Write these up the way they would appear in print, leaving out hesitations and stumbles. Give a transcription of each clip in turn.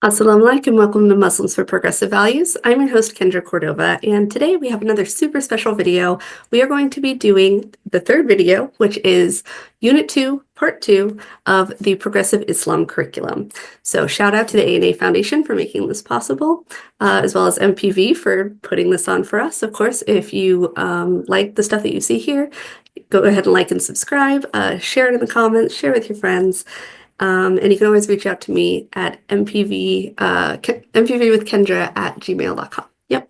Assalamu alaikum, welcome to Muslims for Progressive Values. I'm your host, Kendra Cordova, and today we have another super special video. We are going to be doing the third video, which is Unit 2, Part 2 of the Progressive Islam curriculum. So shout out to the A&A Foundation for making this possible, as well as MPV for putting this on for us. Of course, if you like the stuff that you see here, go ahead and like and subscribe, share it in the comments, share with your friends. And you can always reach out to me at mpvwithkendra@gmail.com. Yep.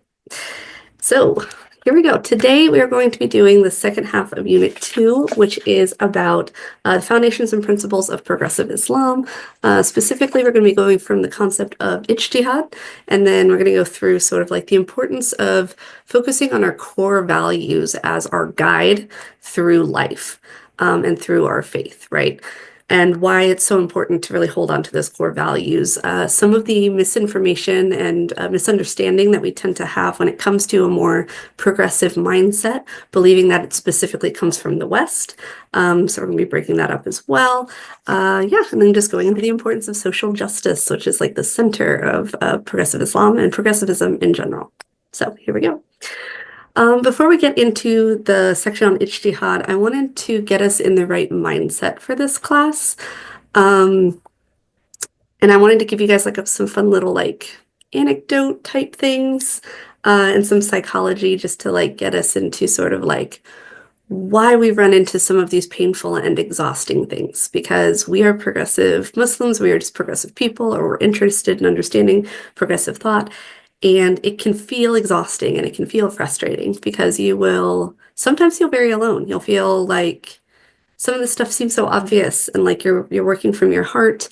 So here we go. Today we are going to be doing the second half of Unit 2, which is about the foundations and principles of progressive Islam. Specifically, we're going to be going from the concept of Ijtihad, and then we're going to go through sort of like the importance of focusing on our core values as our guide through life and through our faith, right? And why it's so important to really hold on to those core values. Some of the misinformation and misunderstanding that we tend to have when it comes to a more progressive mindset, believing that it specifically comes from the West. So we're going to be breaking that up as well. And then just going into the importance of social justice, which is like the center of progressive Islam and progressivism in general. So here we go. Before we get into the section on Ijtihad, I wanted to get us in the right mindset for this class. And I wanted to give you guys like some fun little like anecdote type things and some psychology just to like get us into sort of like why we run into some of these painful and exhausting things, because we are progressive Muslims, we are just progressive people, or we're interested in understanding progressive thought. And it can feel exhausting and it can feel frustrating because you will sometimes feel very alone. You'll feel like some of the stuff seems so obvious and like you're working from your heart,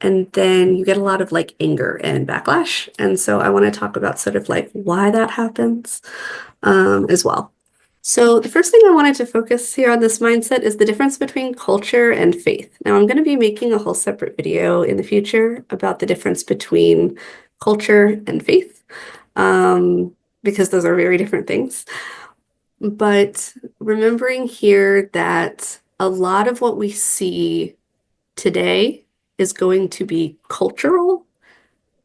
and then you get a lot of like anger and backlash. And so I want to talk about sort of like why that happens as well. So the first thing I wanted to focus here on this mindset is the difference between culture and faith. Now I'm going to be making a whole separate video in the future about the difference between culture and faith. Because those are very different things. But remembering here that a lot of what we see today is going to be cultural,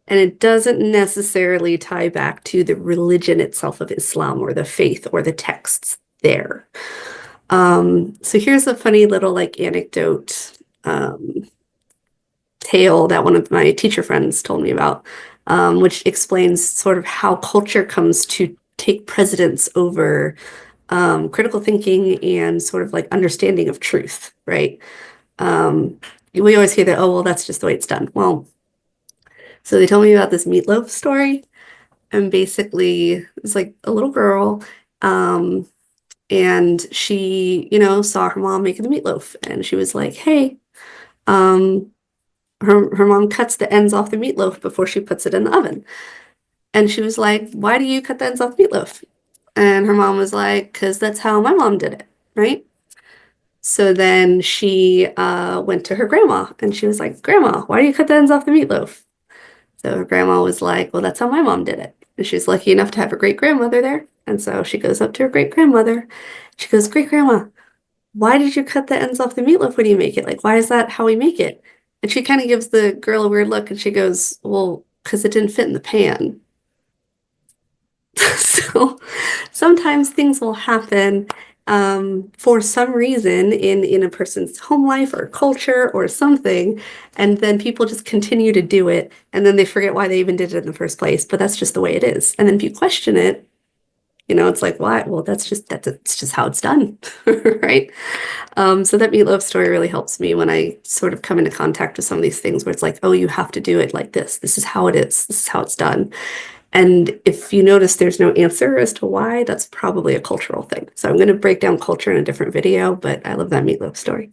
and it doesn't necessarily tie back to the religion itself of Islam or the faith or the texts there. So here's a funny little like anecdote tale that one of my teacher friends told me about. Which explains sort of how culture comes to take precedence over critical thinking and sort of like understanding of truth, right? We always hear that, oh, well, that's just the way it's done. Well, so they told me about this meatloaf story, and basically it's like a little girl, and she, saw her mom making the meatloaf, and she was like, hey, her mom cuts the ends off the meatloaf before she puts it in the oven. And she was like, why do you cut the ends off the meatloaf? And her mom was like, because that's how my mom did it, right? So then she went to her grandma and she was like, Grandma, why do you cut the ends off the meatloaf? So her grandma was like, well, that's how my mom did it. And she's lucky enough to have a great grandmother there. And so she goes up to her great grandmother. She goes, great grandma, why did you cut the ends off the meatloaf when you make it? Like, why is that how we make it? And she kind of gives the girl a weird look and she goes, well, because it didn't fit in the pan. So sometimes things will happen for some reason in a person's home life or culture or something, and then people just continue to do it, and then they forget why they even did it in the first place, but that's just the way it is. And then if you question it, it's like, why? Well, it's just how it's done, right? So that meatloaf story really helps me when I sort of come into contact with some of these things where it's like, oh, you have to do it like this. This is how it is. This is how it's done. And if you notice there's no answer as to why, that's probably a cultural thing. So I'm going to break down culture in a different video, but I love that meatloaf story.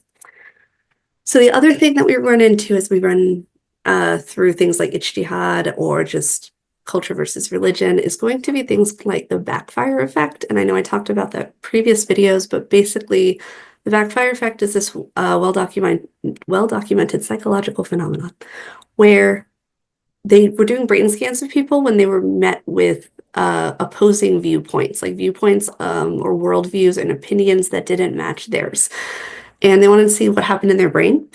So the other thing that we run into as we run through things like Ijtihad or just culture versus religion is going to be things like the backfire effect. And I know I talked about that previous videos, but basically the backfire effect is this well-documented psychological phenomenon where they were doing brain scans of people when they were met with opposing viewpoints, like viewpoints or worldviews and opinions that didn't match theirs. And they wanted to see what happened in their brain.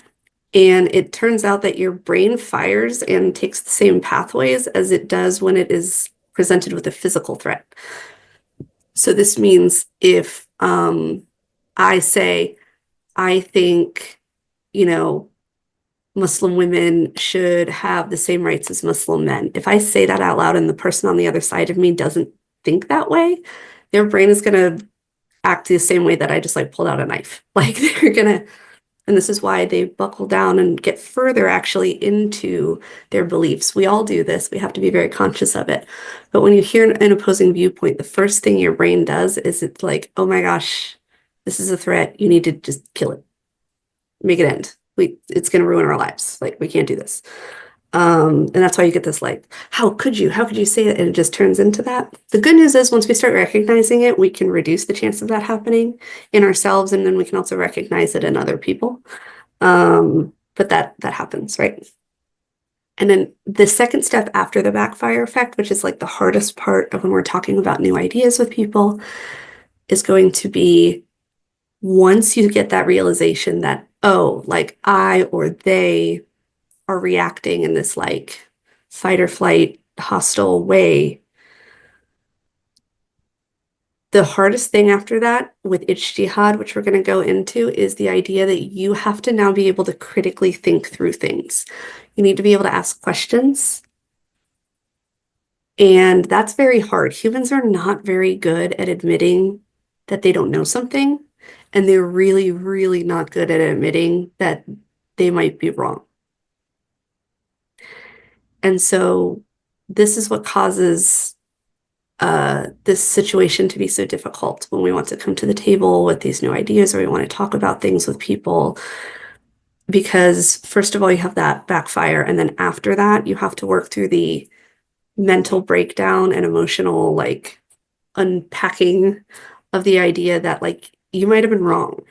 And it turns out that your brain fires and takes the same pathways as it does when it is presented with a physical threat. So this means if I say, I think, Muslim women should have the same rights as Muslim men. If I say that out loud and the person on the other side of me doesn't think that way, their brain is going to act the same way that I just like pulled out a knife. Like they're going to, and this is why they buckle down and get further actually into their beliefs. We all do this. We have to be very conscious of it. But when you hear an opposing viewpoint, the first thing your brain does is it's like, oh my gosh, this is a threat. You need to just kill it. Make it end. It's going to ruin our lives. Like, we can't do this. And that's why you get this, like, how could you say it? And it just turns into that. The good news is once we start recognizing it, we can reduce the chance of that happening in ourselves. And then we can also recognize it in other people. But that happens, right? And then the second step after the backfire effect, which is like the hardest part of when we're talking about new ideas with people, is going to be once you get that realization that, oh, like I or they are reacting in this like fight or flight hostile way. The hardest thing after that with Ijtihad, which we're going to go into, is the idea that you have to now be able to critically think through things. You need to be able to ask questions. And that's very hard. Humans are not very good at admitting that they don't know something. And they're really, really not good at admitting that they might be wrong. And so this is what causes this situation to be so difficult when we want to come to the table with these new ideas or we want to talk about things with people. Because first of all, you have that backfire. And then after that, you have to work through the mental breakdown and emotional like unpacking of the idea that like you might have been wrong.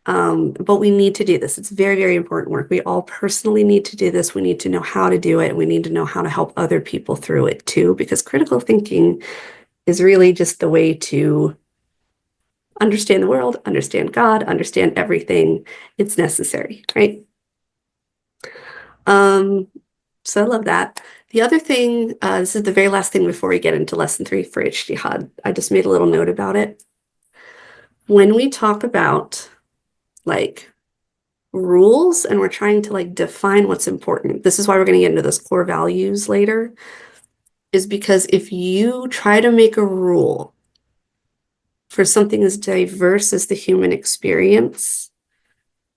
But we need to do this. It's very, very important work. We all personally need to do this. We need to know how to do it. We need to know how to help other people through it too, because critical thinking is really just the way to understand the world, understand God, understand everything. It's necessary, right? So I love that. The other thing, this is the very last thing before we get into lesson 3 for Ijtihad. I just made a little note about it. When we talk about like rules and we're trying to like define what's important, this is why we're going to get into those core values later, is because if you try to make a rule for something as diverse as the human experience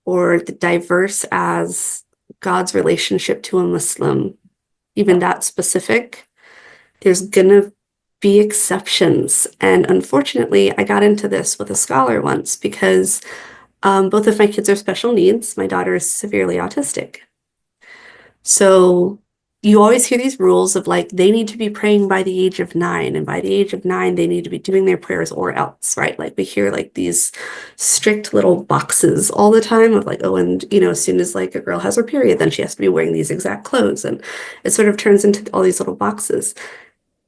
or diverse as God's relationship to a Muslim, even that specific, there's going to be exceptions. And unfortunately, I got into this with a scholar once because both of my kids are special needs. My daughter is severely autistic. So you always hear these rules of like, they need to be praying by the age of 9. And by the age of 9, they need to be doing their prayers or else, right? Like we hear like these strict little boxes all the time of like, oh, and as soon as like a girl has her period, then she has to be wearing these exact clothes. And it sort of turns into all these little boxes.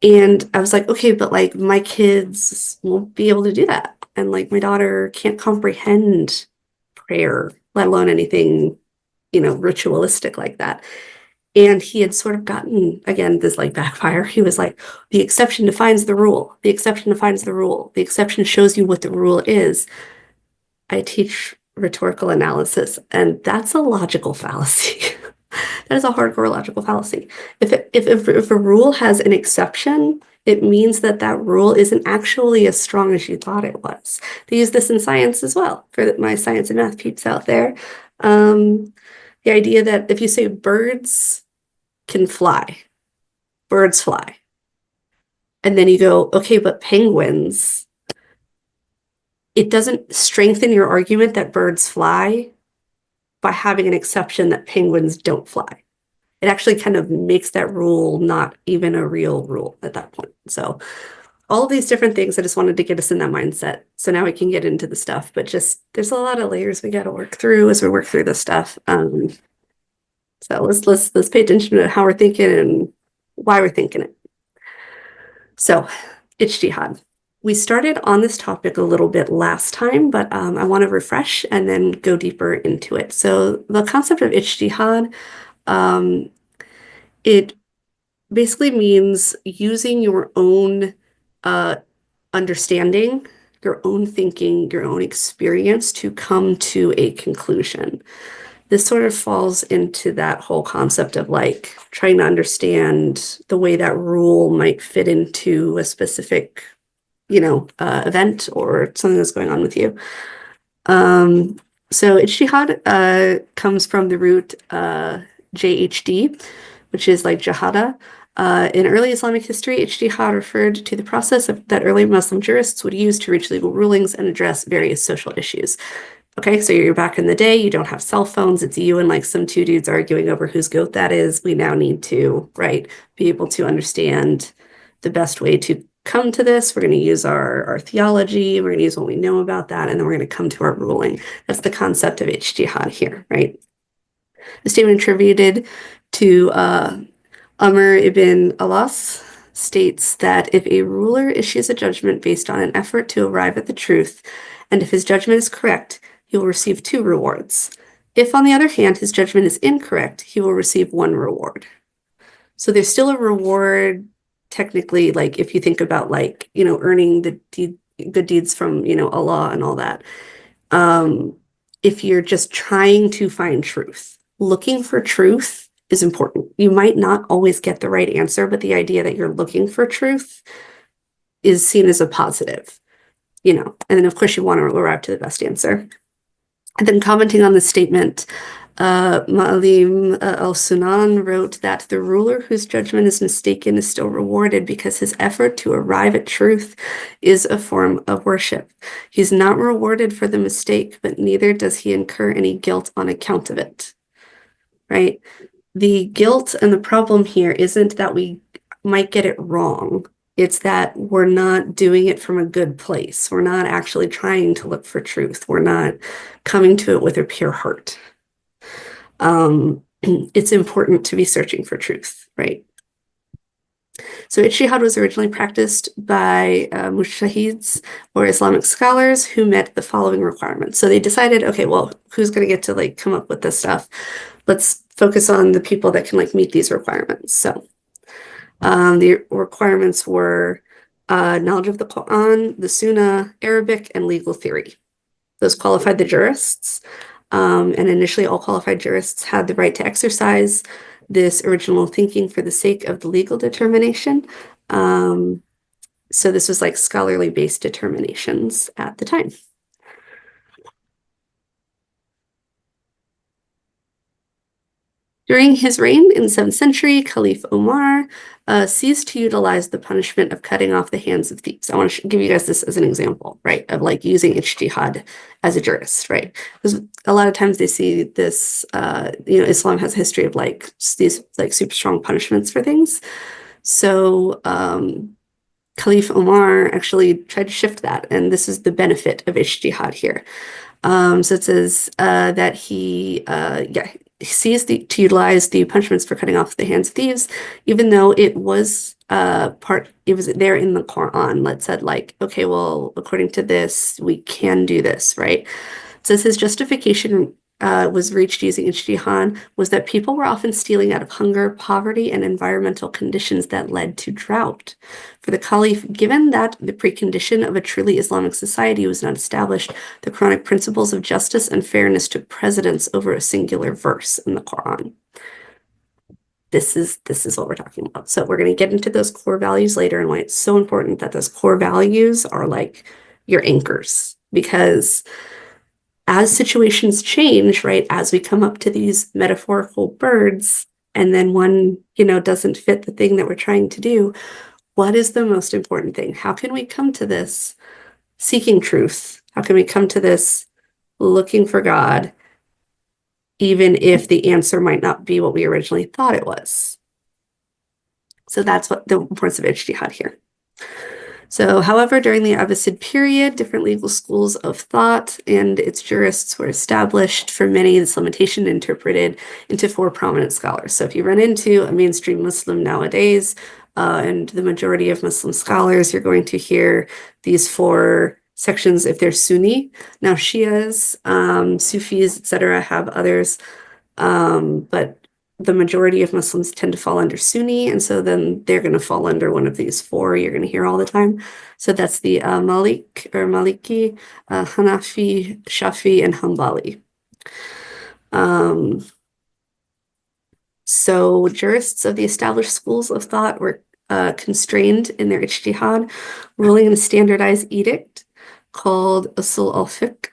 And I was like, okay, but like my kids won't be able to do that. And like my daughter can't comprehend prayer, let alone anything, ritualistic like that. And he had sort of gotten, again, this like backfire. He was like, the exception defines the rule. The exception defines the rule. The exception shows you what the rule is. I teach rhetorical analysis, and that's a logical fallacy. That is a hardcore logical fallacy. If a rule has an exception, it means that that rule isn't actually as strong as you thought it was. They use this in science as well, for my science and math peeps out there. The idea that if you say birds can fly, birds fly. And then you go, okay, but penguins, it doesn't strengthen your argument that birds fly by having an exception that penguins don't fly. It actually kind of makes that rule not even a real rule at that point. So all of these different things, I just wanted to get us in that mindset. So now we can get into the stuff, but just there's a lot of layers we got to work through as we work through this stuff. So let's pay attention to how we're thinking and why we're thinking it. So Ijtihad. We started on this topic a little bit last time, but I want to refresh and then go deeper into it. So the concept of ijtihad, it basically means using your own understanding, your own thinking, your own experience to come to a conclusion. This sort of falls into that whole concept of like trying to understand the way that rule might fit into a specific, event or something that's going on with you. So ijtihad comes from the root JHD, which is like jahada. In early Islamic history, ijtihad referred to the process that early Muslim jurists would use to reach legal rulings and address various social issues. Okay, so you're back in the day, you don't have cell phones, it's you and like some two dudes arguing over whose goat that is. We now need to, right, be able to understand the best way to come to this. We're going to use our theology, we're going to use what we know about that, and then we're going to come to our ruling. That's the concept of ijtihad here, right? The statement attributed to Amr ibn Alas states that if a ruler issues a judgment based on an effort to arrive at the truth, and if his judgment is correct, he will receive 2 rewards. If, on the other hand, his judgment is incorrect, he will receive 1 reward. So there's still a reward, technically, like if you think about like, earning the good deeds from, Allah and all that. If you're just trying to find truth, looking for truth is important. You might not always get the right answer, but the idea that you're looking for truth is seen as a positive, and then of course you want to arrive to the best answer. And then commenting on the statement, Ma'alim al-Sunan wrote that the ruler whose judgment is mistaken is still rewarded because his effort to arrive at truth is a form of worship. He's not rewarded for the mistake, but neither does he incur any guilt on account of it, right? The guilt and the problem here isn't that we might get it wrong. It's that we're not doing it from a good place. We're not actually trying to look for truth. We're not coming to it with a pure heart. It's important to be searching for truth, right? So ijtihad was originally practiced by mujtahids or Islamic scholars who met the following requirements. So they decided, okay, well, who's going to get to like come up with this stuff? Let's focus on the people that can like meet these requirements. So the requirements were knowledge of the Quran, the Sunnah, Arabic, and legal theory. Those qualified the jurists. And initially, all qualified jurists had the right to exercise this original thinking for the sake of the legal determination. So this was like scholarly based determinations at the time. During his reign in the 7th century, Caliph Omar ceased to utilize the punishment of cutting off the hands of thieves. I want to give you guys this as an example, right, of like using ijtihad as a jurist, right? Because a lot of times they see this, Islam has a history of like these like super strong punishments for things. So Caliph Omar actually tried to shift that, and this is the benefit of ijtihad here. So it says that he ceased to utilize the punishments for cutting off the hands of thieves, even though it was it was there in the Quran that said like, okay, well, according to this, we can do this, right? It says his justification was reached using ijtihad was that people were often stealing out of hunger, poverty, and environmental conditions that led to drought. For the Caliph, given that the precondition of a truly Islamic society was not established, the Quranic principles of justice and fairness took precedence over a singular verse in the Quran. This is what we're talking about. So we're going to get into those core values later and why it's so important that those core values are like your anchors, because as situations change, right, as we come up to these metaphorical birds, and then one, doesn't fit the thing that we're trying to do, what is the most important thing? How can we come to this seeking truth? How can we come to this looking for God, even if the answer might not be what we originally thought it was? So that's what the importance of ijtihad here. So, however, during the Abbasid period, different legal schools of thought and its jurists were established. For many, this limitation interpreted into four prominent scholars. So if you run into a mainstream Muslim nowadays, and the majority of Muslim scholars, you're going to hear these four sections if they're Sunni. Now, Shias, Sufis, etc., have others, but the majority of Muslims tend to fall under Sunni, and so then they're going to fall under one of these four you're going to hear all the time. So that's the Maliki, Hanafi, Shafi, and Hanbali. So jurists of the established schools of thought were constrained in their ijtihad, ruling in a standardized edict called Usul al-Fiqh.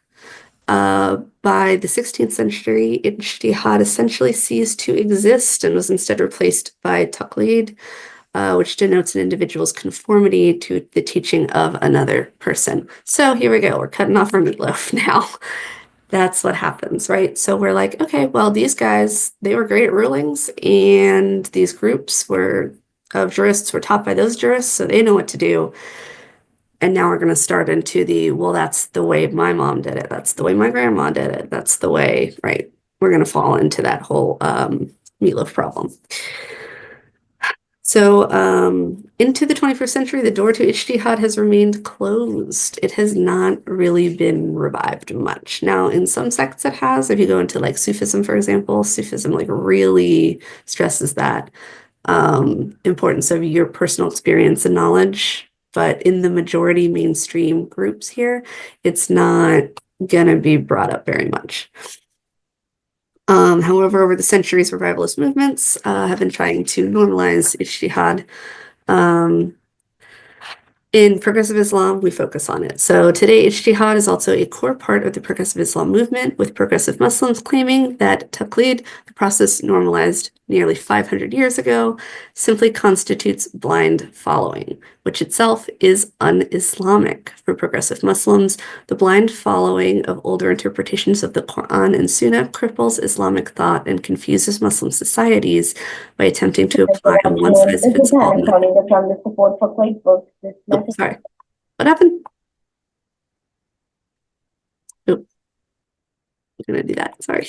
By the 16th century, ijtihad essentially ceased to exist and was instead replaced by taqlid, which denotes an individual's conformity to the teaching of another person. So here we go. We're cutting off our meatloaf now. That's what happens, right? So we're like, okay, well, these guys, they were great at rulings, and these groups of jurists were taught by those jurists, so they know what to do. And now we're going to start into well, that's the way my mom did it. That's the way my grandma did it. That's the way, right? We're going to fall into that whole meatloaf problem. So into the 21st century, the door to ijtihad has remained closed. It has not really been revived much. Now, in some sects it has. If you go into like Sufism, for example, Sufism like really stresses that importance of your personal experience and knowledge. But in the majority mainstream groups here, it's not going to be brought up very much. However, over the centuries, revivalist movements have been trying to normalize ijtihad. In progressive Islam, we focus on it. So today, ijtihad is also a core part of the progressive Islam movement, with progressive Muslims claiming that taqlid, the process normalized nearly 500 years ago, simply constitutes blind following, which itself is un-Islamic. For progressive Muslims, the blind following of older interpretations of the Quran and Sunnah cripples Islamic thought and confuses Muslim societies by attempting to apply a one-size-fits-all method. Oh, sorry. What happened? Oh, I'm going to do that. Sorry.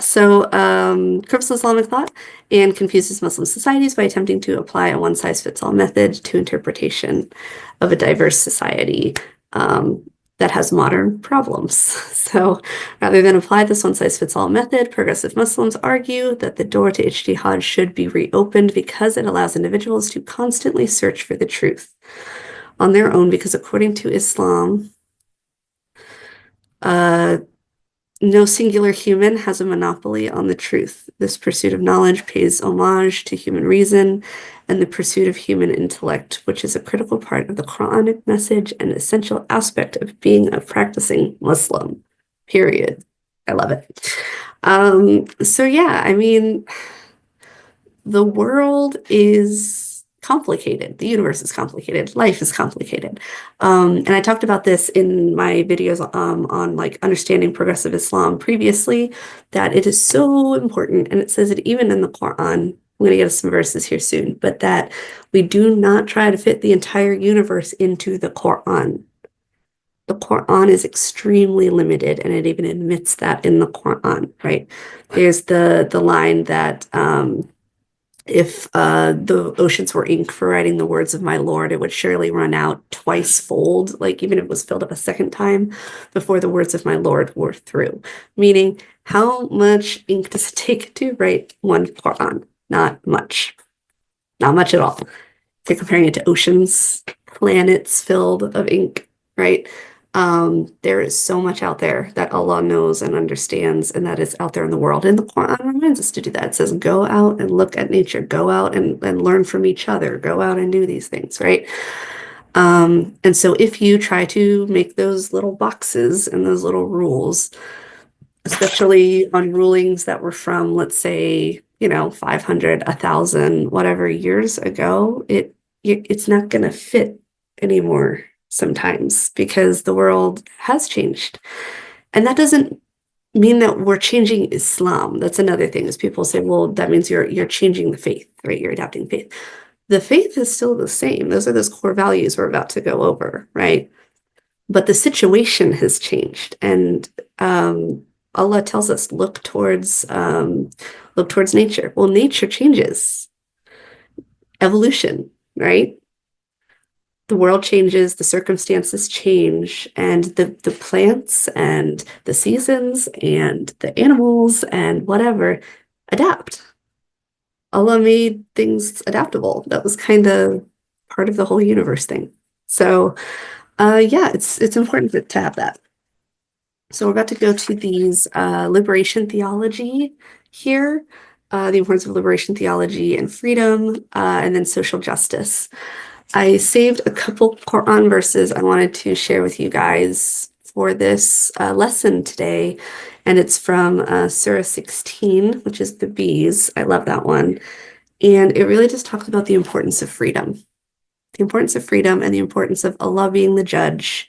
So cripples Islamic thought and confuses Muslim societies by attempting to apply a one-size-fits-all method to interpretation of a diverse society that has modern problems. So rather than apply this one-size-fits-all method, progressive Muslims argue that the door to ijtihad should be reopened because it allows individuals to constantly search for the truth on their own, because according to Islam, no singular human has a monopoly on the truth. This pursuit of knowledge pays homage to human reason and the pursuit of human intellect, which is a critical part of the Quranic message and essential aspect of being a practicing Muslim, period. I love it. So yeah, I mean, the world is complicated. The universe is complicated. Life is complicated. And I talked about this in my videos on like understanding progressive Islam previously, that it is so important. And it says it even in the Quran. I'm going to get us some verses here soon, but that we do not try to fit the entire universe into the Quran. The Quran is extremely limited, and it even admits that in the Quran, right? There's the line that if the oceans were ink for writing the words of my Lord, it would surely run out twice fold, like even if it was filled up a second time before the words of my Lord were through. Meaning, how much ink does it take to write one Quran? Not much. Not much at all. If you're comparing it to oceans, planets filled of ink, right? There is so much out there that Allah knows and understands, and that is out there in the world. And the Quran reminds us to do that. It says, go out and look at nature, go out and learn from each other, go out and do these things, right? And so if you try to make those little boxes and those little rules, especially on rulings that were from, let's say, 500, 1,000, whatever years ago, it's not going to fit anymore sometimes, because the world has changed. And that doesn't mean that we're changing Islam. That's another thing, is people say, well, that means you're changing the faith, right? You're adapting faith. The faith is still the same. Those are those core values we're about to go over, right? But the situation has changed, and Allah tells us look towards nature. Well, nature changes, evolution, right? The world changes, the circumstances change, and the plants and the seasons and the animals and whatever adapt. Allah made things adaptable. That was kind of part of the whole universe thing. So, yeah, it's important to have that. So we're about to go to these liberation theology here, the importance of liberation theology and freedom, and then social justice. I saved a couple Quran verses I wanted to share with you guys for this lesson today, and it's from Surah 16, which is the bees. I love that one. And it really just talks about the importance of freedom. The importance of freedom and the importance of Allah being the judge.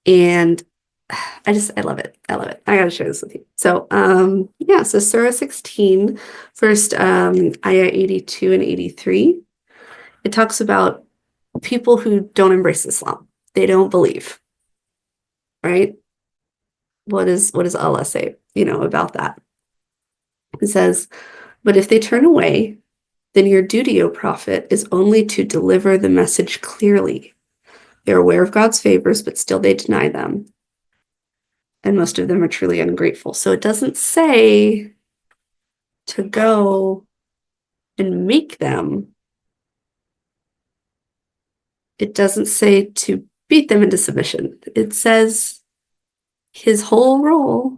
And I love it. I love it. I gotta share this with you. So, yeah, so Surah 16, first ayah 82 and 83. It talks about people who don't embrace Islam. They don't believe, right? What does Allah say, about that? It says, but if they turn away, then your duty, O Prophet, is only to deliver the message clearly. They're aware of God's favors, but still they deny them. And most of them are truly ungrateful. So it doesn't say to go and make them. It doesn't say to beat them into submission. It says his whole role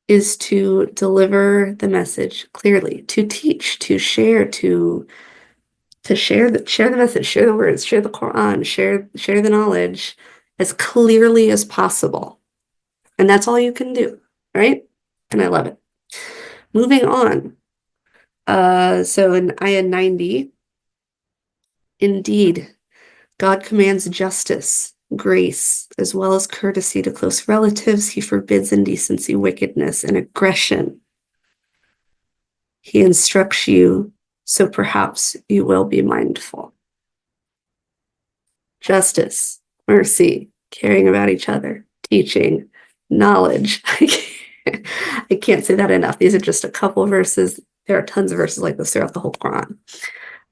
is to deliver the message clearly, to teach, to share, to share the message, share the words, share the Quran, share the knowledge as clearly as possible. And that's all you can do, right? And I love it. Moving on. So in ayah 90, indeed, God commands justice, grace, as well as courtesy to close relatives. He forbids indecency, wickedness, and aggression. He instructs you, so perhaps you will be mindful. Justice, mercy, caring about each other, teaching, knowledge. I can't say that enough. These are just a couple verses. There are tons of verses like this throughout the whole Quran.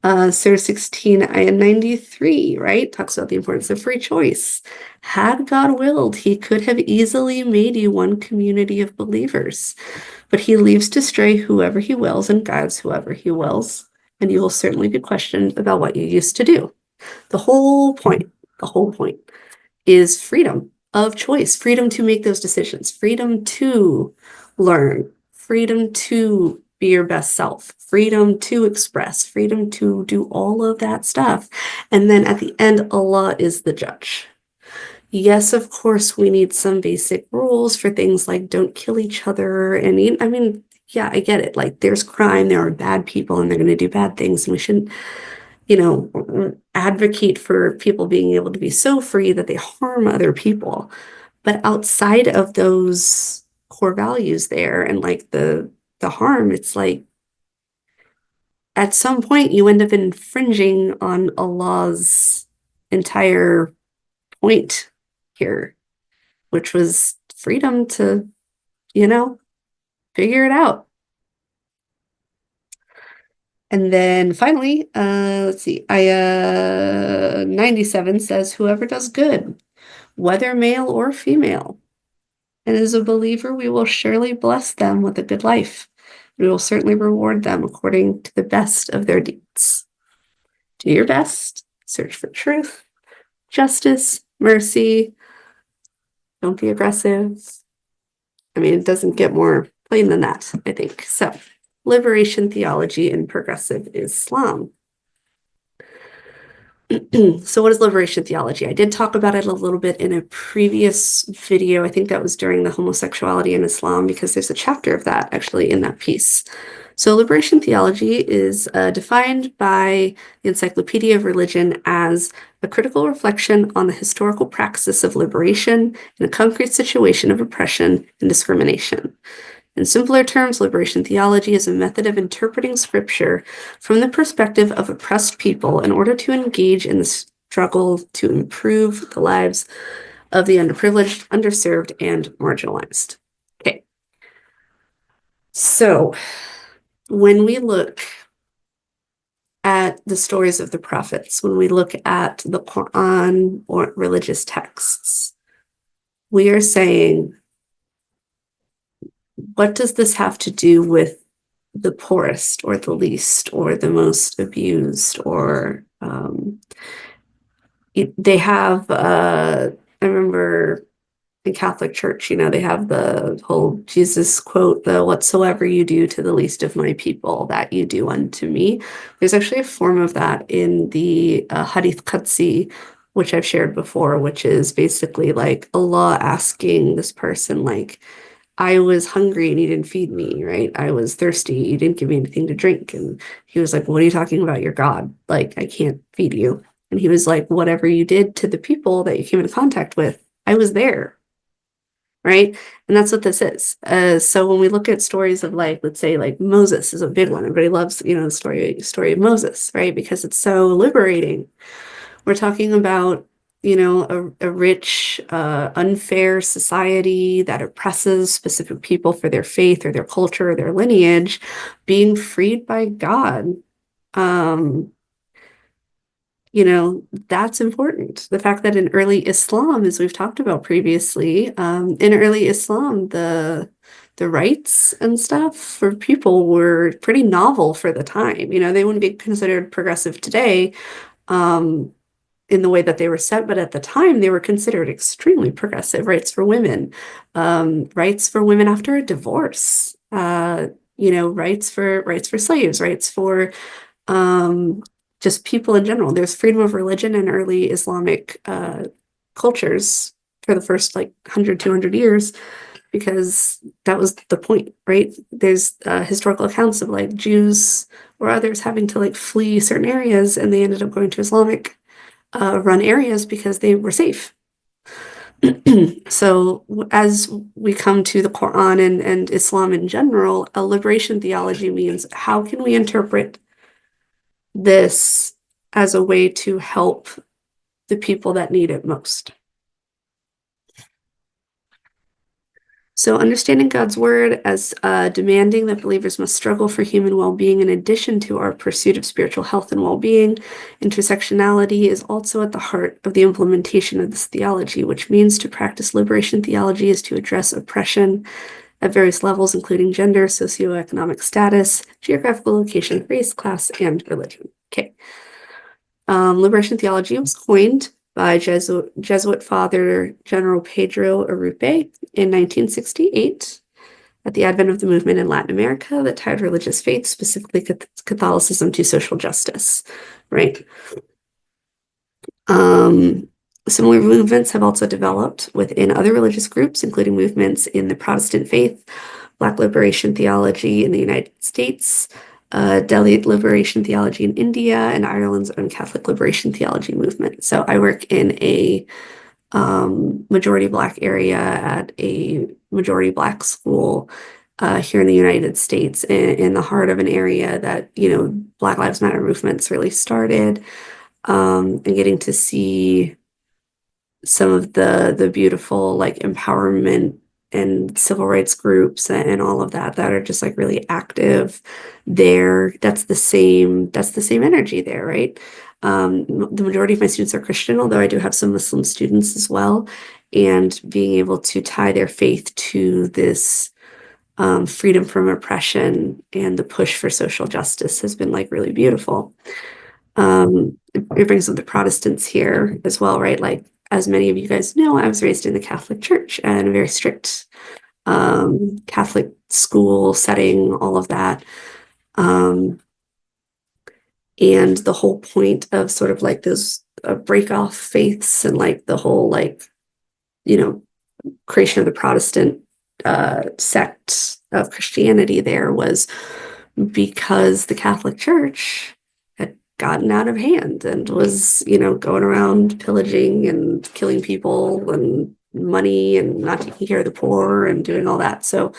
Surah 16, ayah 93, right? Talks about the importance of free choice. Had God willed, he could have easily made you one community of believers, but he leaves to stray whoever he wills and guides whoever he wills, and you will certainly be questioned about what you used to do. The whole point is freedom of choice, freedom to make those decisions, freedom to learn, freedom to be your best self, freedom to express, freedom to do all of that stuff. And then at the end, Allah is the judge. Yes, of course, we need some basic rules for things like don't kill each other. And I mean, yeah, I get it. Like there's crime, there are bad people, and they're going to do bad things. And we shouldn't, advocate for people being able to be so free that they harm other people. But outside of those core values there and like the harm, it's like at some point you end up infringing on Allah's entire point here, which was freedom to, figure it out. And then finally, let's see, ayah 97 says, whoever does good, whether male or female, and is a believer, we will surely bless them with a good life. We will certainly reward them according to the best of their deeds. Do your best, search for truth, justice, mercy. Don't be aggressive. I mean, it doesn't get more plain than that, I think. So, liberation theology in progressive Islam. So what is liberation theology? I did talk about it a little bit in a previous video. I think that was during the homosexuality in Islam, because there's a chapter of that actually in that piece. So liberation theology is defined by the Encyclopedia of Religion as a critical reflection on the historical praxis of liberation in a concrete situation of oppression and discrimination. In simpler terms, liberation theology is a method of interpreting scripture from the perspective of oppressed people in order to engage in the struggle to improve the lives of the underprivileged, underserved, and marginalized. Okay. So when we look at the stories of the prophets, when we look at the Quran or religious texts, we are saying, what does this have to do with the poorest or the least or the most abused? Or they have, I remember in Catholic Church, they have the whole Jesus quote, the whatsoever you do to the least of my people, that you do unto me. There's actually a form of that in the Hadith Qudsi, which I've shared before, which is basically like Allah asking this person, like, I was hungry and you didn't feed me, right? I was thirsty, you didn't give me anything to drink. And he was like, what are you talking about? You're God. Like, I can't feed you. And he was like, whatever you did to the people that you came into contact with, I was there. Right. And that's what this is. So when we look at stories of, like, let's say like Moses is a big one. Everybody loves, the story of Moses, right? Because it's so liberating. We're talking about, a rich, unfair society that oppresses specific people for their faith or their culture or their lineage being freed by God. That's important. The fact that in early Islam, as we've talked about previously, in early Islam, the rights and stuff for people were pretty novel for the time. They wouldn't be considered progressive today, in the way that they were set, but at the time they were considered extremely progressive. Rights for women, rights for women after a divorce, rights for slaves, rights for just people in general. There's freedom of religion in early Islamic cultures for the first 100, 200 years, because that was the point, right? There's historical accounts of Jews or others having to flee certain areas, and they ended up going to Islamic run areas because they were safe. So as we come to the Quran and Islam in general, a liberation theology means, how can we interpret this as a way to help the people that need it most? So understanding God's word as demanding that believers must struggle for human well-being in addition to our pursuit of spiritual health and well-being. Intersectionality is also at the heart of the implementation of this theology, which means to practice liberation theology is to address oppression at various levels, including gender, socioeconomic status, geographical location, race, class, and religion. Okay. Liberation theology was coined by Jesuit Father General Pedro Arrupe in 1968 at the advent of the movement in Latin America that tied religious faith, specifically Catholicism, to social justice, right? Similar movements have also developed within other religious groups, including movements in the Protestant faith, Black liberation theology in the United States, Dalit liberation theology in India, and Ireland's own Catholic liberation theology movement. So I work in a majority Black area at a majority Black school here in the United States, in the heart of an area that, Black Lives Matter movements really started, and getting to see some of the beautiful empowerment and civil rights groups and all of that are just really active there. That's the same energy there, right? The majority of my students are Christian, although I do have some Muslim students as well. And being able to tie their faith to this freedom from oppression and the push for social justice has been really beautiful. It brings up the Protestants here as well, right? As many of you guys know, I was raised in the Catholic Church and a very strict Catholic school setting, all of that. And the whole point of sort of those break off faiths and the whole creation of the Protestant sect of Christianity there was because the Catholic Church had gotten out of hand and was, going around pillaging and killing people and money and not taking care of the poor and doing all that. So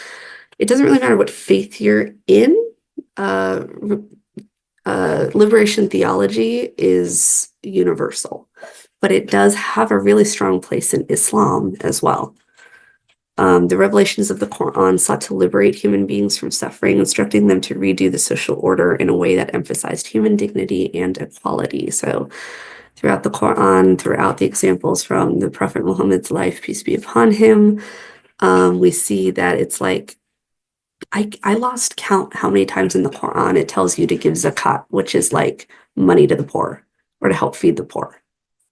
it doesn't really matter what faith you're in. Liberation theology is universal, but it does have a really strong place in Islam as well. The revelations of the Quran sought to liberate human beings from suffering, instructing them to redo the social order in a way that emphasized human dignity and equality. So throughout the Quran, throughout the examples from the Prophet Muhammad's life, peace be upon him, we see that it's like, I lost count how many times in the Quran it tells you to give zakat, which is like money to the poor or to help feed the poor.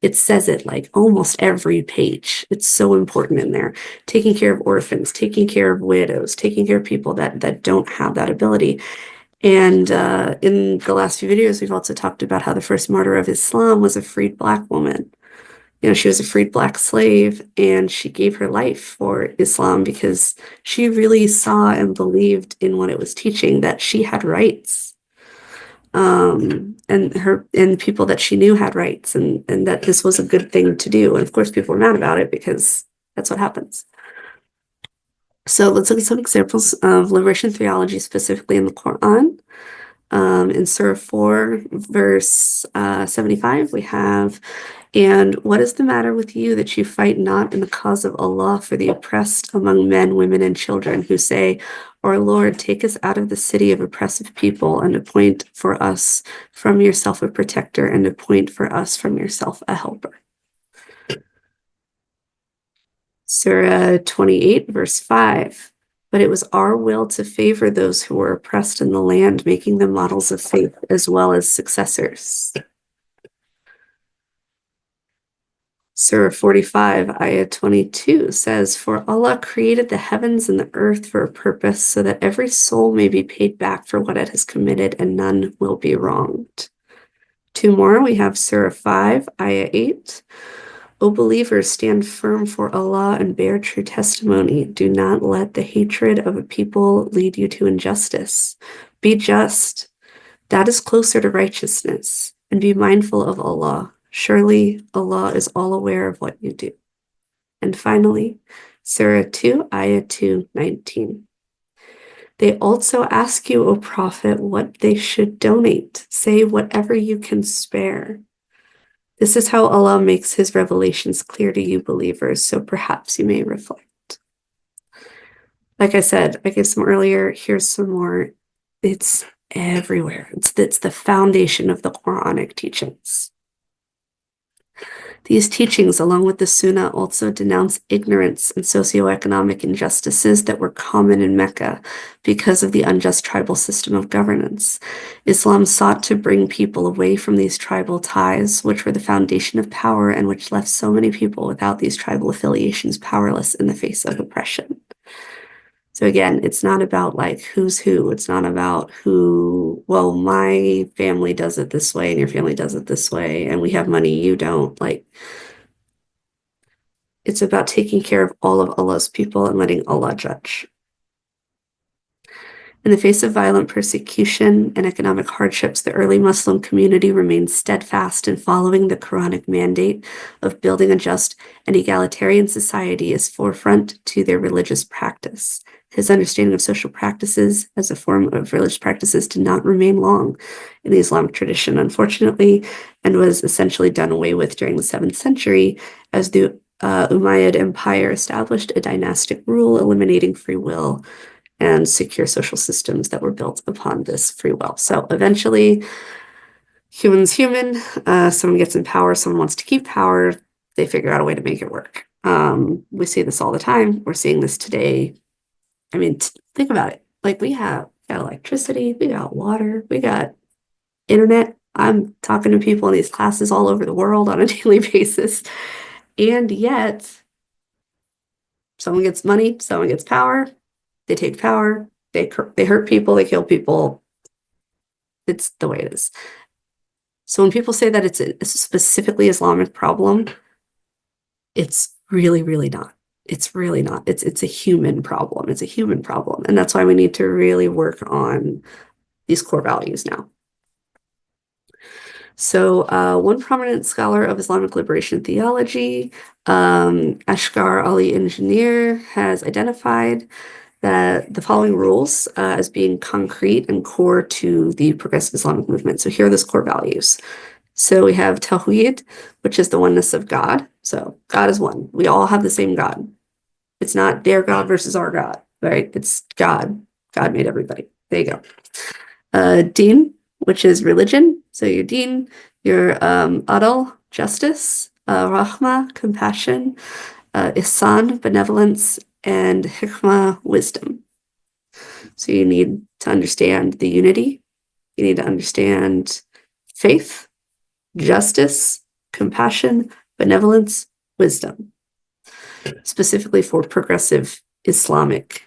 It says it like almost every page. It's so important in there. Taking care of orphans, taking care of widows, taking care of people that don't have that ability. And in the last few videos, we've also talked about how the first martyr of Islam was a freed Black woman. She was a freed Black slave, and she gave her life for Islam because she really saw and believed in what it was teaching, that she had rights. And people that she knew had rights, and that this was a good thing to do. And of course, people were mad about it because that's what happens. So let's look at some examples of liberation theology, specifically in the Quran. In Surah 4, verse 75, we have, "And what is the matter with you that you fight not in the cause of Allah for the oppressed among men, women, and children who say, Our Lord, take us out of the city of oppressive people and appoint for us from yourself a protector and appoint for us from yourself a helper." Surah 28, verse 5. "But it was our will to favor those who were oppressed in the land, making them models of faith as well as successors." Surah 45, ayah 22 says, "For Allah created the heavens and the earth for a purpose, so that every soul may be paid back for what it has committed, and none will be wronged." Two more, we have Surah 5, ayah 8. "O believers, stand firm for Allah and bear true testimony. Do not let the hatred of a people lead you to injustice. Be just. That is closer to righteousness. And be mindful of Allah. Surely Allah is all aware of what you do." And finally, Surah 2, ayah 219. "They also ask you, O Prophet, what they should donate. Say whatever you can spare. This is how Allah makes his revelations clear to you believers, so perhaps you may reflect." Like I said, I gave some earlier, here's some more. It's everywhere. It's the foundation of the Quranic teachings. These teachings, along with the Sunnah, also denounce ignorance and socioeconomic injustices that were common in Mecca because of the unjust tribal system of governance. Islam sought to bring people away from these tribal ties, which were the foundation of power and which left so many people without these tribal affiliations powerless in the face of oppression. So again, it's not about like who's who. It's not about who, well, my family does it this way and your family does it this way, and we have money, you don't. Like, it's about taking care of all of Allah's people and letting Allah judge. In the face of violent persecution and economic hardships, the early Muslim community remained steadfast in following the Quranic mandate of building a just and egalitarian society as forefront to their religious practice. His understanding of social practices as a form of religious practices did not remain long in the Islamic tradition, unfortunately, and was essentially done away with during the 7th century as the Umayyad Empire established a dynastic rule, eliminating free will and secure social systems that were built upon this free will. So eventually, human's human, someone gets in power, someone wants to keep power, they figure out a way to make it work. We see this all the time. We're seeing this today. I mean, think about it. Like, we got electricity, we got water, we got internet. I'm talking to people in these classes all over the world on a daily basis. And yet, someone gets money, someone gets power, they take power, they hurt people, they kill people. It's the way it is. So when people say that it's a specifically Islamic problem, it's really, really not. It's really not. It's a human problem. It's a human problem. And that's why we need to really work on these core values now. So one prominent scholar of Islamic liberation theology, Ashgar Ali Engineer, has identified the following rules as being concrete and core to the progressive Islamic movement. So here are those core values. So we have Tawheed, which is the oneness of God. So God is one. We all have the same God. It's not their God versus our God, right? It's God. God made everybody. There you go. Deen, which is religion. So your deen, your adal, justice, rahma, compassion, ihsan, benevolence, and hikmah, wisdom. So you need to understand the unity. You need to understand faith, justice, compassion, benevolence, wisdom, specifically for progressive Islamic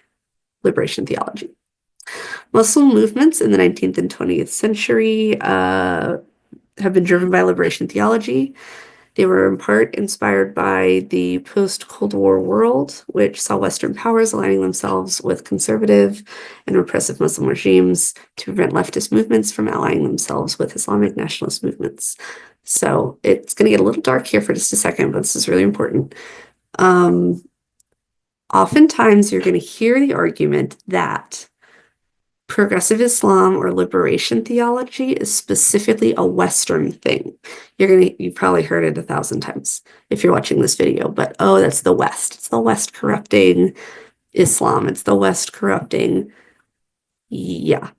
liberation theology. Muslim movements in the 19th and 20th century have been driven by liberation theology. They were in part inspired by the post-Cold War world, which saw Western powers aligning themselves with conservative and repressive Muslim regimes to prevent leftist movements from allying themselves with Islamic nationalist movements. So it's going to get a little dark here for just a second, but this is really important. Oftentimes, you're going to hear the argument that progressive Islam or liberation theology is specifically a Western thing. You've probably heard it 1,000 times if you're watching this video, but oh, that's the West. It's the West corrupting Islam. It's the West corrupting. Yeah.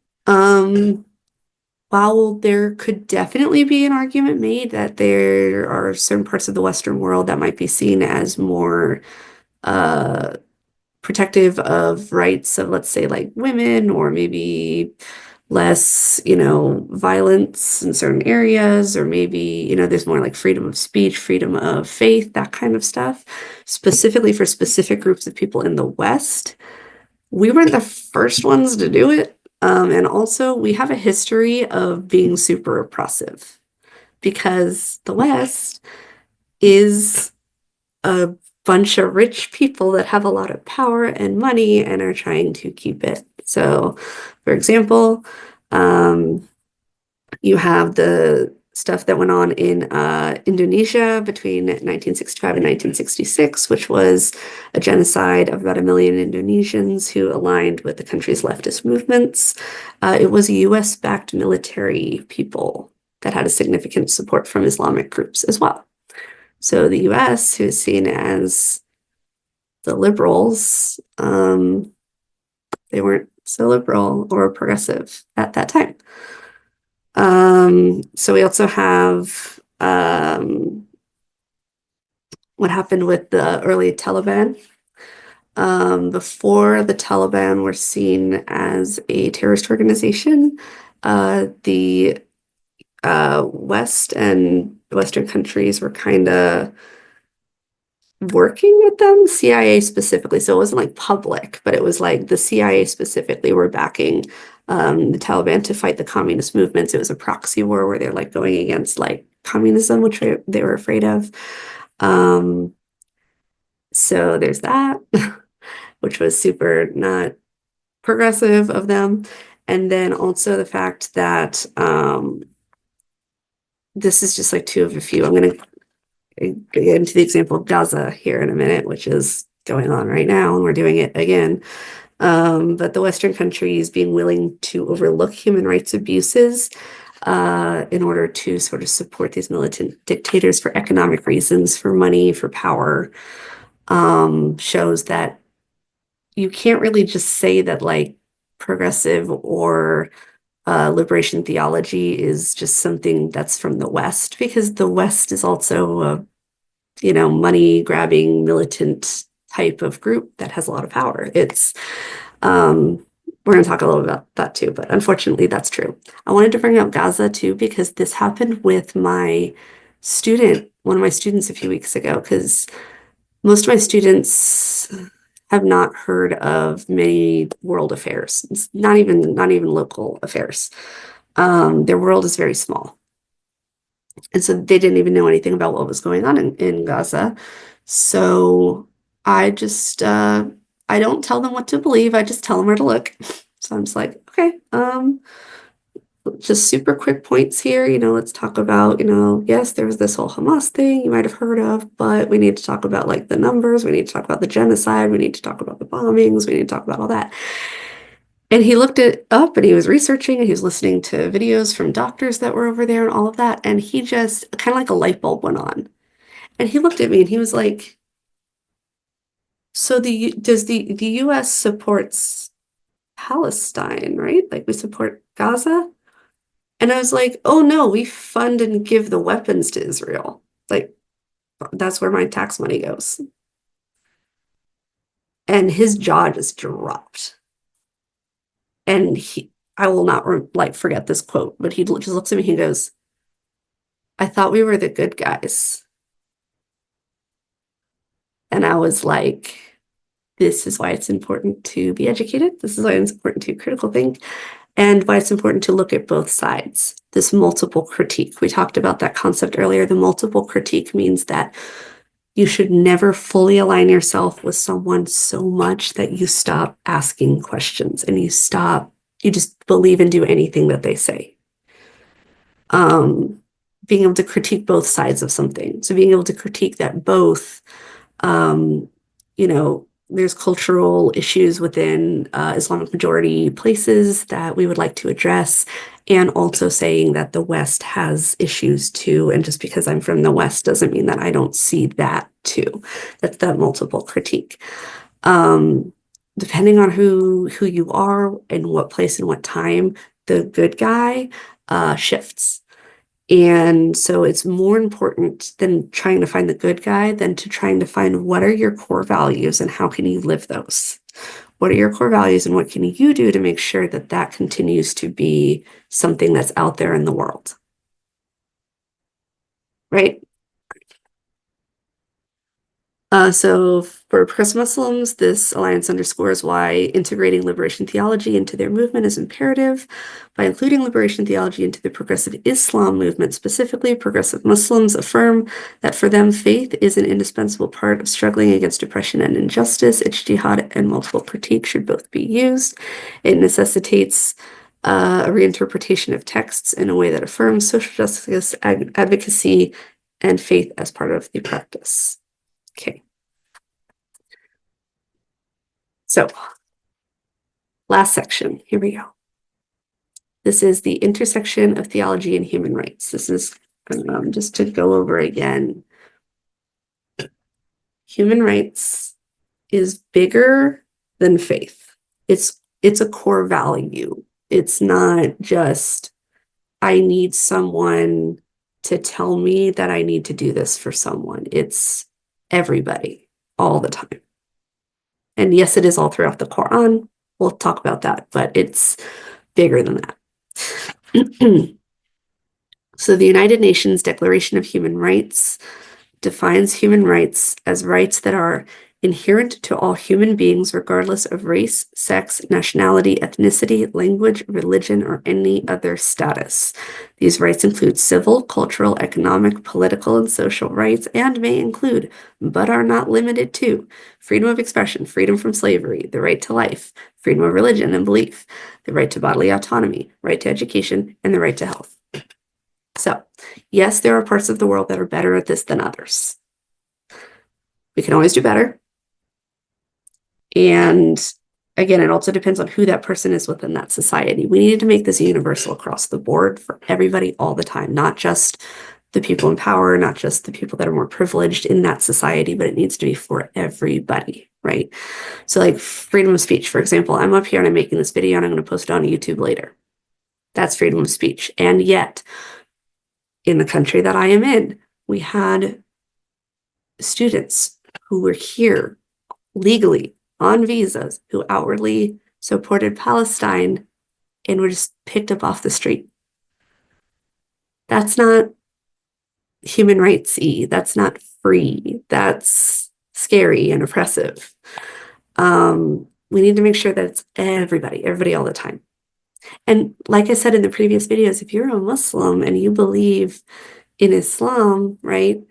While there could definitely be an argument made that there are certain parts of the Western world that might be seen as more protective of rights of, let's say, like women, or maybe less, violence in certain areas, or maybe, there's more like freedom of speech, freedom of faith, that kind of stuff, specifically for specific groups of people in the West. We weren't the first ones to do it. And also, we have a history of being super oppressive because the West is a bunch of rich people that have a lot of power and money and are trying to keep it. So, for example, you have the stuff that went on in Indonesia between 1965 and 1966, which was a genocide of about 1 million Indonesians who aligned with the country's leftist movements. It was a US-backed military people that had a significant support from Islamic groups as well. So the US, who is seen as the liberals, they weren't so liberal or progressive at that time. So we also have what happened with the early Taliban. Before the Taliban were seen as a terrorist organization, the West and Western countries were kind of working with them, CIA specifically. So it wasn't like public, but it was like the CIA specifically were backing the Taliban to fight the communist movements. It was a proxy war where they're like going against like communism, which they were afraid of. So there's that, which was super not progressive of them. And then also the fact that this is just like two of a few. I'm going to get into the example of Gaza here in a minute, which is going on right now, and we're doing it again. But the Western countries being willing to overlook human rights abuses in order to sort of support these militant dictators for economic reasons, for money, for power, shows that you can't really just say that like progressive or liberation theology is just something that's from the West, because the West is also a, money grabbing militant type of group that has a lot of power. It's we're going to talk a little about that too, but unfortunately that's true. I wanted to bring up Gaza too, because this happened with one of my students a few weeks ago, because most of my students have not heard of many world affairs. It's not even local affairs. Their world is very small. And so they didn't even know anything about what was going on in Gaza. So I just, I don't tell them what to believe. I just tell them where to look. So I'm just like, okay, just super quick points here. Let's talk about, yes, there was this whole Hamas thing you might have heard of, but we need to talk about like the numbers. We need to talk about the genocide. We need to talk about the bombings. We need to talk about all that. And he looked it up and he was researching and he was listening to videos from doctors that were over there and all of that. And he just kind of like a light bulb went on. And he looked at me and he was like, so the US supports Palestine, right? Like we support Gaza? And I was like, oh no, we fund and give the weapons to Israel. Like that's where my tax money goes. And his jaw just dropped. And I will not forget this quote, but he just looks at me, he goes, I thought we were the good guys. And I was like, this is why it's important to be educated. This is why it's important to critical think, and why it's important to look at both sides. This multiple critique. We talked about that concept earlier. The multiple critique means that you should never fully align yourself with someone so much that you stop asking questions and you just believe and do anything that they say. Being able to critique both sides of something. So being able to critique that both, there's cultural issues within Islamic majority places that we would like to address, and also saying that the West has issues too. And just because I'm from the West doesn't mean that I don't see that too. That's that multiple critique. Depending on who you are and what place and what time, the good guy shifts. And so it's more important than trying to find the good guy than to trying to find what are your core values and how can you live those? What are your core values and what can you do to make sure that that continues to be something that's out there in the world? Right? So for progressive Muslims, this alliance underscores why integrating liberation theology into their movement is imperative. By including liberation theology into the progressive Islam movement specifically, progressive Muslims affirm that for them, faith is an indispensable part of struggling against oppression and injustice. Ijtihad and multiple critique should both be used. It necessitates a reinterpretation of texts in a way that affirms social justice, advocacy, and faith as part of the practice. Okay. So, last section. Here we go. This is the intersection of theology and human rights. This is just to go over again. Human rights is bigger than faith. It's a core value. It's not just, I need someone to tell me that I need to do this for someone. It's everybody, all the time. And yes, it is all throughout the Quran. We'll talk about that, but it's bigger than that. So the United Nations Declaration of Human Rights defines human rights as rights that are inherent to all human beings, regardless of race, sex, nationality, ethnicity, language, religion, or any other status. These rights include civil, cultural, economic, political, and social rights, and may include, but are not limited to, freedom of expression, freedom from slavery, the right to life, freedom of religion and belief, the right to bodily autonomy, right to education, and the right to health. So, yes, there are parts of the world that are better at this than others. We can always do better. And again, it also depends on who that person is within that society. We need to make this universal across the board for everybody all the time, not just the people in power, not just the people that are more privileged in that society, but it needs to be for everybody, right? So like freedom of speech, for example, I'm up here and I'm making this video and I'm going to post it on YouTube later. That's freedom of speech. And yet, in the country that I am in, we had students who were here legally on visas who outwardly supported Palestine and were just picked up off the street. That's not human rights-y. That's not free. That's scary and oppressive. We need to make sure that it's everybody all the time. And like I said in the previous videos, if you're a Muslim and you believe in Islam, right,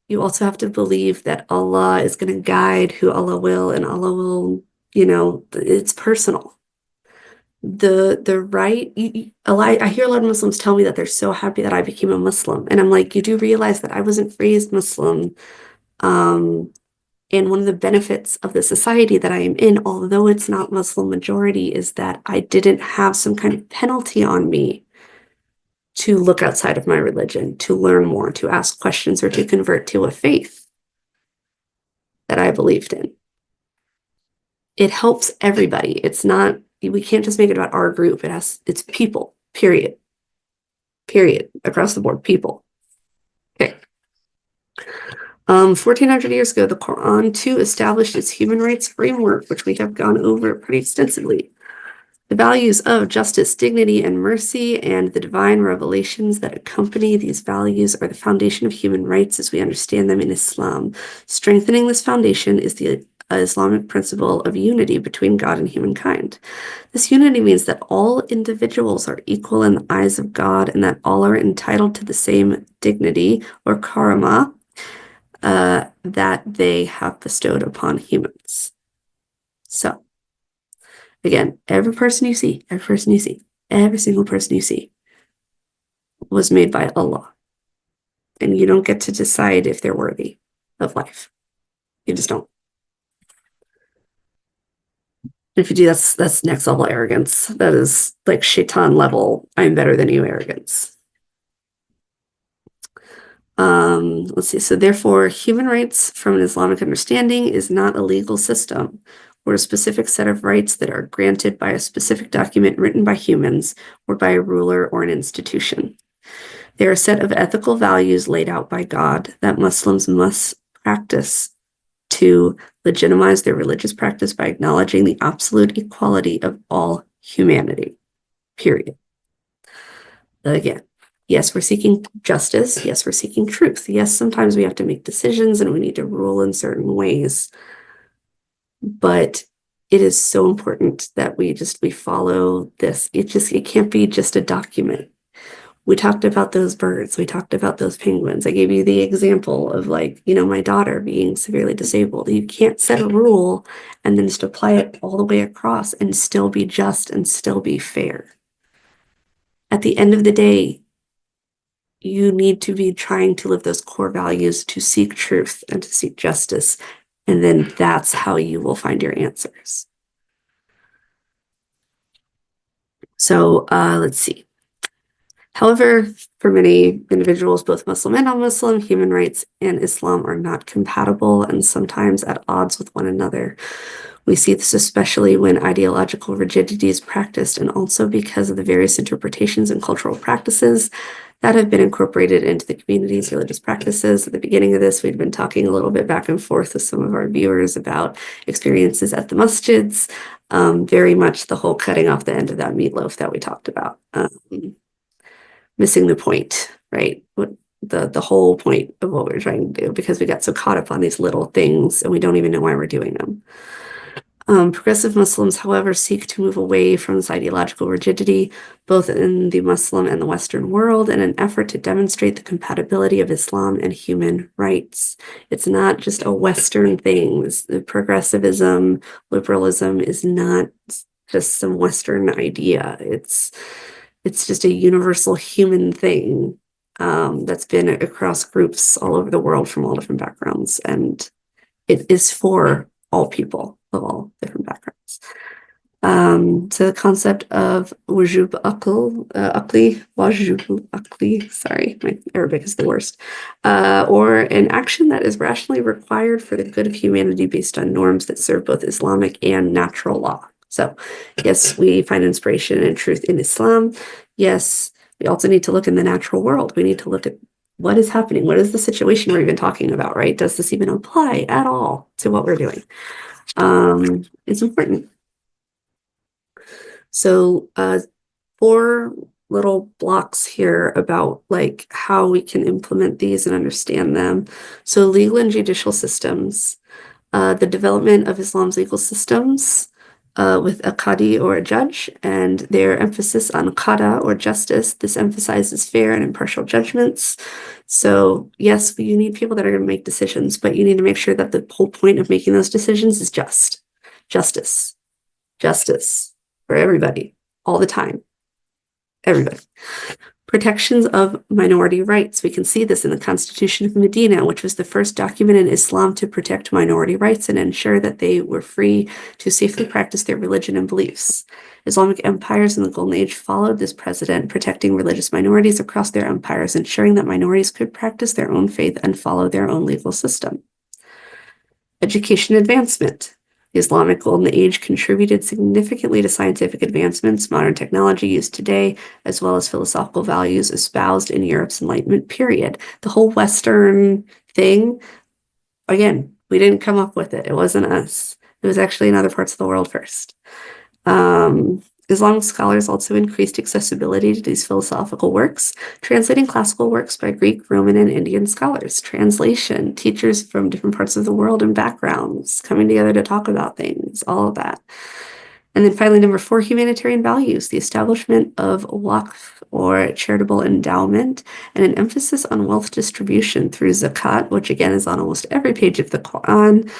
you also have to believe that Allah is going to guide who Allah will, and Allah will, it's personal. the right, I hear a lot of Muslims tell me that they're so happy that I became a Muslim. And I'm like, you do realize that I wasn't raised Muslim. And one of the benefits of the society that I am in, although it's not Muslim majority, is that I didn't have some kind of penalty on me to look outside of my religion, to learn more, to ask questions, or to convert to a faith that I believed in. It helps everybody. It's not, we can't just make it about our group. It's people, period. Period. Across the board, people. Okay. 1400 years ago, the Quran too established its human rights framework, which we have gone over pretty extensively. The values of justice, dignity, and mercy, and the divine revelations that accompany these values are the foundation of human rights as we understand them in Islam. Strengthening this foundation is the Islamic principle of unity between God and humankind. This unity means that all individuals are equal in the eyes of God and that all are entitled to the same dignity or karama that they have bestowed upon humans. So, again, every single person you see was made by Allah. And you don't get to decide if they're worthy of life. You just don't. If you do, that's next level arrogance. That is like shaitan level, I'm better than you arrogance. Let's see. So therefore, human rights from an Islamic understanding is not a legal system or a specific set of rights that are granted by a specific document written by humans or by a ruler or an institution. They are a set of ethical values laid out by God that Muslims must practice to legitimize their religious practice by acknowledging the absolute equality of all humanity, period. Again, yes, we're seeking justice. Yes, we're seeking truth. Yes, sometimes we have to make decisions and we need to rule in certain ways. But it is so important that we follow this. It can't be just a document. We talked about those birds. We talked about those penguins. I gave you the example of my daughter being severely disabled. You can't set a rule and then just apply it all the way across and still be just and still be fair. At the end of the day, you need to be trying to live those core values, to seek truth and to seek justice. And then that's how you will find your answers. So let's see. However, for many individuals, both Muslim and non-Muslim, human rights and Islam are not compatible and sometimes at odds with one another. We see this especially when ideological rigidity is practiced and also because of the various interpretations and cultural practices that have been incorporated into the community's religious practices. At the beginning of this, we'd been talking a little bit back and forth with some of our viewers about experiences at the masjids, very much the whole cutting off the end of that meatloaf that we talked about. Missing the point, right? The whole point of what we're trying to do, because we got so caught up on these little things and we don't even know why we're doing them. Progressive Muslims, however, seek to move away from this ideological rigidity, both in the Muslim and the Western world, in an effort to demonstrate the compatibility of Islam and human rights. It's not just a Western thing. The progressivism, liberalism is not just some Western idea. It's just a universal human thing that's been across groups all over the world from all different backgrounds. And it is for all people of all different backgrounds. So the concept of wujub akli, sorry, my Arabic is the worst, or an action that is rationally required for the good of humanity based on norms that serve both Islamic and natural law. So yes, we find inspiration and truth in Islam. Yes, we also need to look in the natural world. We need to look at what is happening. What is the situation we're even talking about, right? Does this even apply at all to what we're doing? It's important. So 4 little blocks here about how we can implement these and understand them. So legal and judicial systems, the development of Islam's legal systems, with a qadi or a judge, and their emphasis on qada or justice. This emphasizes fair and impartial judgments. So yes, you need people that are going to make decisions, but you need to make sure that the whole point of making those decisions is justice for everybody. all the time. Everybody. Protections of minority rights. We can see this in the Constitution of Medina, which was the first document in Islam to protect minority rights and ensure that they were free to safely practice their religion and beliefs. Islamic empires in the Golden Age followed this precedent, protecting religious minorities across their empires, ensuring that minorities could practice their own faith and follow their own legal system. Education advancement. The Islamic Golden Age contributed significantly to scientific advancements, modern technology used today, as well as philosophical values espoused in Europe's Enlightenment period. The whole Western thing, again, we didn't come up with it. It wasn't us. It was actually in other parts of the world first. Islamic scholars also increased accessibility to these philosophical works, translating classical works by Greek, Roman, and Indian scholars. Translation, teachers from different parts of the world and backgrounds coming together to talk about things, all of that. And then finally, number 4, humanitarian values, the establishment of waqf or charitable endowment, and an emphasis on wealth distribution through zakat, which again is on almost every page of the Quran,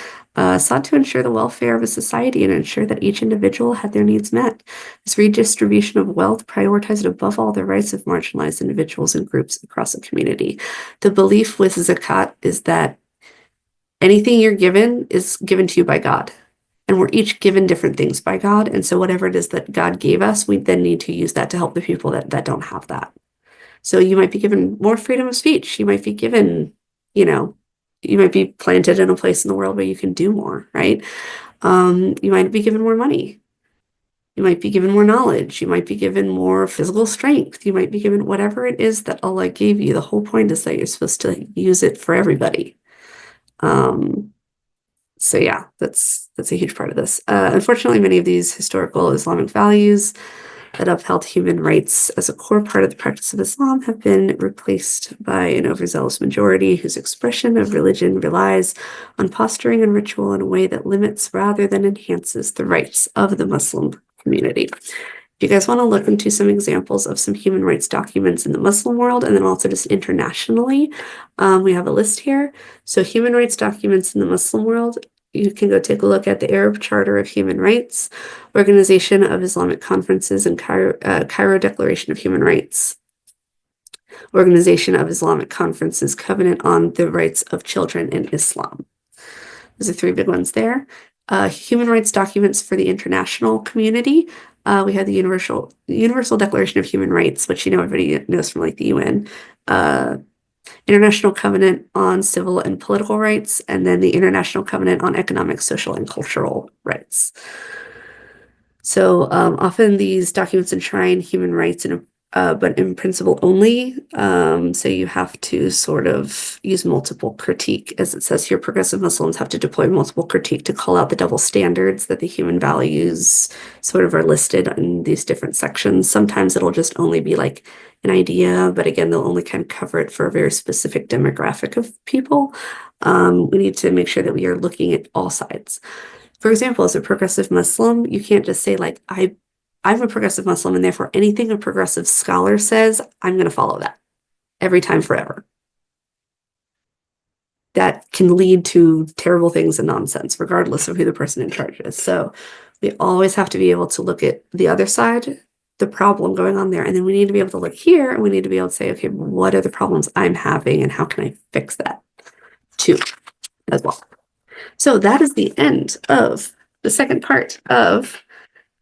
sought to ensure the welfare of a society and ensure that each individual had their needs met. This redistribution of wealth prioritized above all the rights of marginalized individuals and groups across a community. The belief with zakat is that anything you're given is given to you by God. And we're each given different things by God. And so whatever it is that God gave us, we then need to use that to help the people that don't have that. So you might be given more freedom of speech. You might be given, you might be planted in a place in the world where you can do more, right? You might be given more money. You might be given more knowledge. You might be given more physical strength. You might be given whatever it is that Allah gave you. The whole point is that you're supposed to use it for everybody. So yeah, that's a huge part of this. Unfortunately, many of these historical Islamic values that upheld human rights as a core part of the practice of Islam have been replaced by an overzealous majority whose expression of religion relies on posturing and ritual in a way that limits rather than enhances the rights of the Muslim community. If you guys want to look into some examples of some human rights documents in the Muslim world and then also just internationally, we have a list here. So human rights documents in the Muslim world, you can go take a look at the Arab Charter of Human Rights, Organization of Islamic Conferences, and Cairo Declaration of Human Rights, Organization of Islamic Conferences, Covenant on the Rights of Children in Islam. Those are 3 big ones there. Human rights documents for the international community. We have the Universal Declaration of Human Rights, which everybody knows from like the UN. International Covenant on Civil and Political Rights, and then the International Covenant on Economic, Social, and Cultural Rights. So often these documents enshrine human rights but in principle only. So you have to sort of use multiple critique. As it says here, progressive Muslims have to deploy multiple critique to call out the double standards that the human values sort of are listed in these different sections. Sometimes it'll just only be like an idea, but again, they'll only kind of cover it for a very specific demographic of people. We need to make sure that we are looking at all sides. For example, as a progressive Muslim, you can't just say like, I'm a progressive Muslim, and therefore anything a progressive scholar says, I'm going to follow that every time forever. That can lead to terrible things and nonsense, regardless of who the person in charge is. So we always have to be able to look at the other side, the problem going on there, and then we need to be able to look here, and we need to be able to say, okay, what are the problems I'm having, and how can I fix that too, as well. So that is the end of the second part of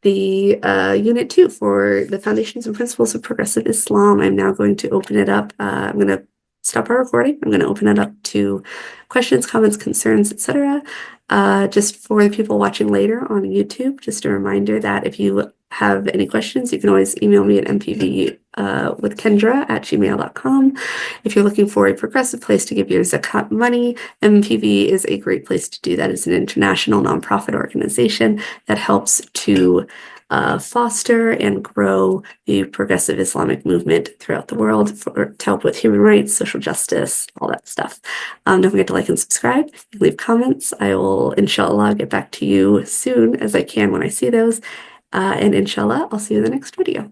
the Unit 2 for the Foundations and Principles of Progressive Islam. I'm now going to open it up. I'm going to stop our recording. I'm going to open it up to questions, comments, concerns, etc. Just for the people watching later on YouTube, just a reminder that if you have any questions, you can always email me at mpvwithkendra@gmail.com. If you're looking for a progressive place to give your zakat money, MPV is a great place to do that. It's an international nonprofit organization that helps to foster and grow the progressive Islamic movement throughout the world to help with human rights, social justice, all that stuff. Don't forget to like and subscribe. You can leave comments. I will, inshallah, get back to you soon as I can when I see those. And inshallah, I'll see you in the next video.